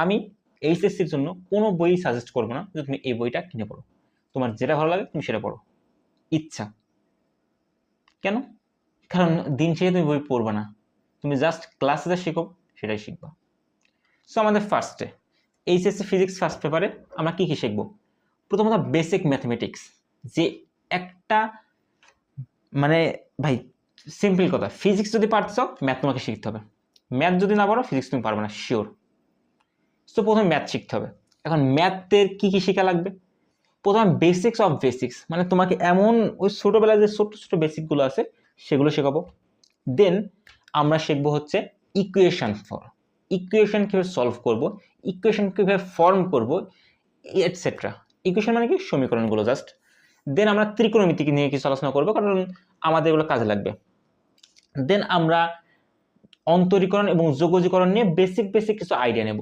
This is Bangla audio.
আমি এইচএসসির জন্য কোনো বই সাজেস্ট করবো না যে তুমি এই বইটা কিনে পড়ো, তোমার যেটা ভালো লাগে তুমি সেটা পড়ো, ইচ্ছা। কেন? কারণ দিন শেষে তুমি বই পড়বে না, তুমি জাস্ট ক্লাসে যা শিখো সেটাই শিখবা। সো আমাদের ফার্স্টে এইচএসসি ফিজিক্স ফার্স্ট পেপারে আমরা কি কি শিখবো? প্রথমত বেসিক ম্যাথমেটিক্স, যে একটা মানে ভাই সিম্পল কথা, ফিজিক্স যদি পারতে চাও ম্যাথ তোমাকে শিখতে হবে, ম্যাথ যদি না পারো ফিজিক্স তুমি পারবে না শিওর। সো প্রথমে ম্যাথ শিখতে হবে। এখন ম্যাথের কি কি শেখা লাগবে? প্রথমে বেসিক্স অফ বেসিক্স, মানে তোমাকে এমন ওই ছোটোবেলায় যে ছোট্ট ছোট বেসিকগুলো আছে সেগুলো শেখাবো। দেন আমরা শিখবো হচ্ছে ইকুয়েশন ইকুয়েশন কীভাবে সলভ করবো, ইকুয়েশন কীভাবে ফর্ম করবো, এটসেট্রা। ইকুয়েশন মানে কি? সমীকরণগুলো জাস্ট। দেন আমরা ত্রিকোণমিতি নিয়ে কিছু আলোচনা করবো, কারণ আমাদের এগুলো কাজে লাগবে। দেন আমরা অন্তরীকরণ এবং যোগজীকরণ নিয়ে বেসিক কিছু আইডিয়া নেব।